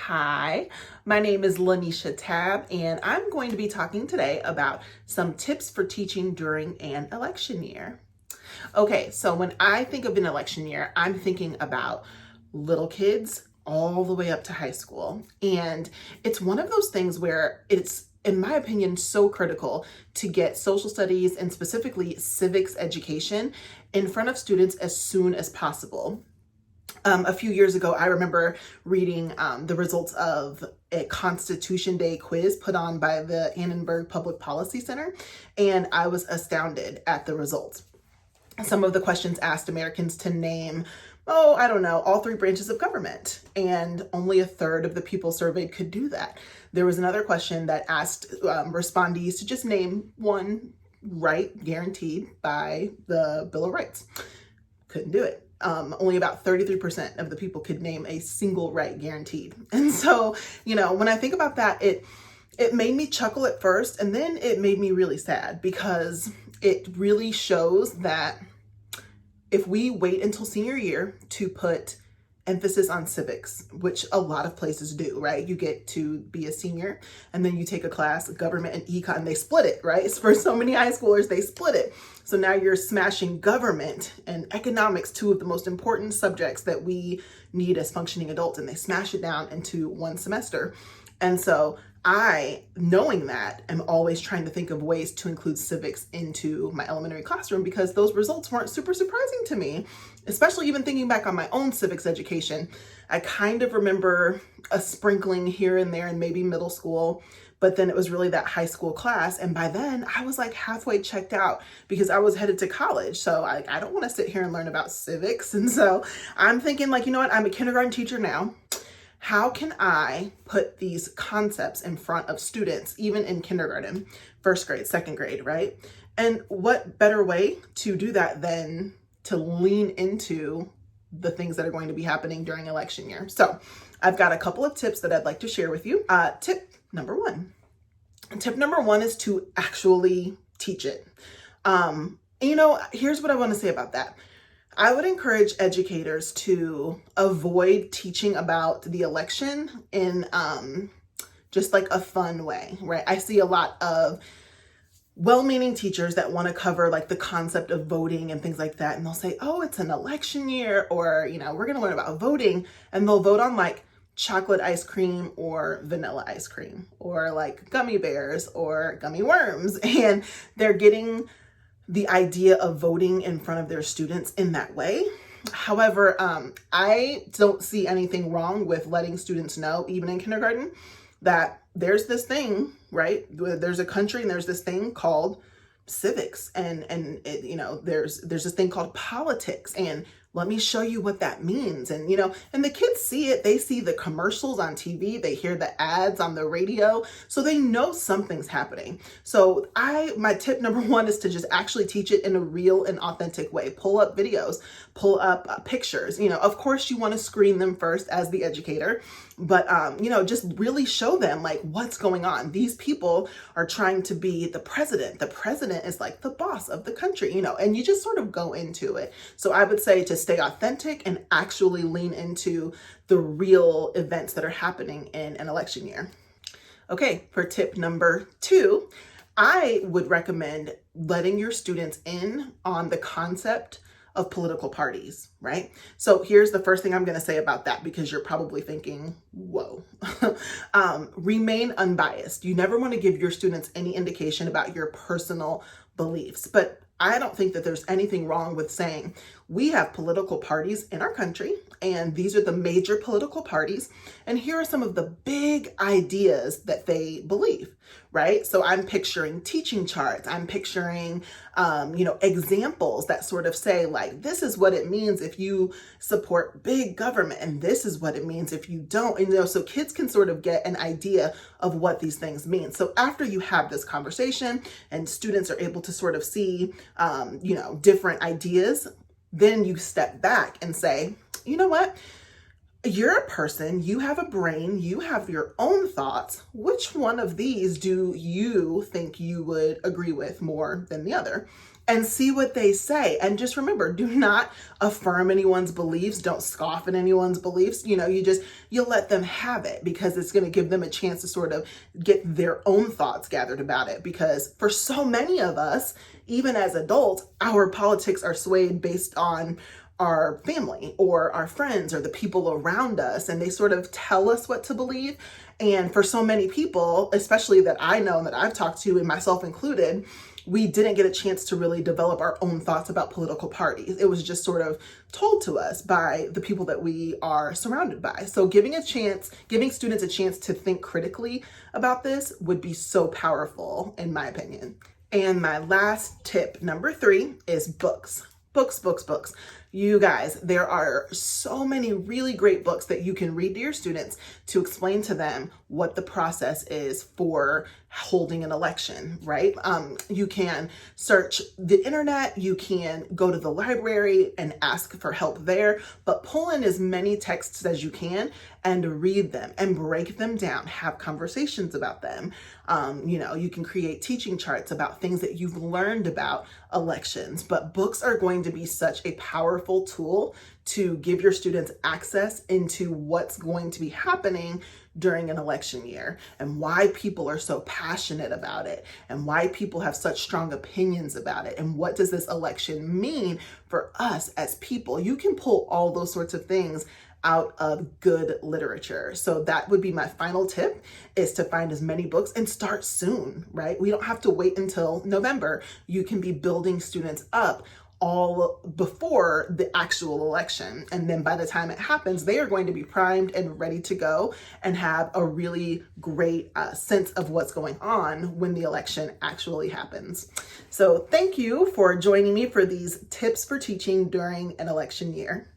Hi, my name is LaNesha Tabb, and I'm going to be talking today about some tips for teaching during an election year. Okay, so when I think of an election year, I'm thinking about little kids all the way up to high school. And it's one of those things where it's, in my opinion, so critical to get social studies and specifically civics education in front of students as soon as possible. A few years ago, I remember reading the results of a Constitution Day quiz put on by the Annenberg Public Policy Center, and I was astounded at the results. Some of the questions asked Americans to name, all three branches of government, and only a third of the people surveyed could do that. There was another question that asked respondees to just name one right guaranteed by the Bill of Rights. Couldn't do it. Only about 33% of the people could name a single right guaranteed. And so, when I think about that, it made me chuckle at first, and then it made me really sad because it really shows that if we wait until senior year to put emphasis on civics, which a lot of places do, right? You get to be a senior and then you take a class, government and econ, they split it, right? For so many high schoolers, they split it. So now you're smashing government and economics, two of the most important subjects that we need as functioning adults, and they smash it down into one semester. And so I, knowing that, am always trying to think of ways to include civics into my elementary classroom because those results weren't super surprising to me, especially even thinking back on my own civics education. I kind of remember a sprinkling here and there in maybe middle school, but then it was really that high school class. And by then I was like halfway checked out because I was headed to college. So I don't want to sit here and learn about civics. And so I'm thinking I'm a kindergarten teacher now. How can I put these concepts in front of students, even in kindergarten, first grade, second grade, right? And what better way to do that than to lean into the things that are going to be happening during election year? So I've got a couple of tips that I'd like to share with you. Tip number one is to actually teach it. Here's what I want to say about that. I would encourage educators to avoid teaching about the election in just like a fun way, right? I see a lot of well-meaning teachers that want to cover like the concept of voting and things like that. And they'll say, oh, it's an election year, or, we're going to learn about voting, and they'll vote on like chocolate ice cream or vanilla ice cream or like gummy bears or gummy worms. And they're getting the idea of voting in front of their students in that way. However, I don't see anything wrong with letting students know, even in kindergarten, that there's this thing, right? There's a country and there's this thing called civics, and there's this thing called politics, and let me show you what that means. And and the kids see it. They see the commercials on TV, they hear the ads on the radio, so they know something's happening. So my tip number one is to just actually teach it in a real and authentic way. Pull up videos, pull up pictures. Of course you want to screen them first as the educator, but just really show them like what's going on. These people are trying to be the president. The president is like the boss of the country, and you just sort of go into it. So I would say to stay authentic and actually lean into the real events that are happening in an election year. Okay, for tip number two, I would recommend letting your students in on the concept of political parties, right? So here's the first thing I'm going to say about that, because you're probably thinking, whoa, remain unbiased. You never want to give your students any indication about your personal beliefs, but I don't think that there's anything wrong with saying we have political parties in our country, and these are the major political parties, and here are some of the big ideas that they believe, right? So I'm picturing teaching charts. I'm picturing, examples that sort of say like, this is what it means if you support big government, and this is what it means if you don't. And so kids can sort of get an idea of what these things mean. So after you have this conversation and students are able to sort of see, different ideas, then you step back and say, you know what? You're a person, you have a brain, you have your own thoughts. Which one of these do you think you would agree with more than the other? and see what they say. And just remember, do not affirm anyone's beliefs. Don't scoff at anyone's beliefs. You let them have it, because it's going to give them a chance to sort of get their own thoughts gathered about it. Because for so many of us, even as adults, our politics are swayed based on our family or our friends or the people around us, and they sort of tell us what to believe. And for so many people, especially that I know and that I've talked to, and myself included, we didn't get a chance to really develop our own thoughts about political parties. It was just sort of told to us by the people that we are surrounded by. So giving students a chance to think critically about this would be so powerful, in my opinion. And my last tip, number 3, is books. Books, books, books. You guys, there are so many really great books that you can read to your students to explain to them what the process is for holding an election, right? You can search the internet, you can go to the library and ask for help there, but pull in as many texts as you can and read them and break them down, have conversations about them. You can create teaching charts about things that you've learned about elections, but books are going to be such a powerful tool to give your students access into what's going to be happening during an election year, and why people are so passionate about it, and why people have such strong opinions about it, and what does this election mean for us as people. You can pull all those sorts of things out of good literature. So that would be my final tip, is to find as many books and start soon, right? We don't have to wait until November. You can be building students up all before the actual election. And then by the time it happens, they are going to be primed and ready to go and have a really great sense of what's going on when the election actually happens. So thank you for joining me for these tips for teaching during an election year.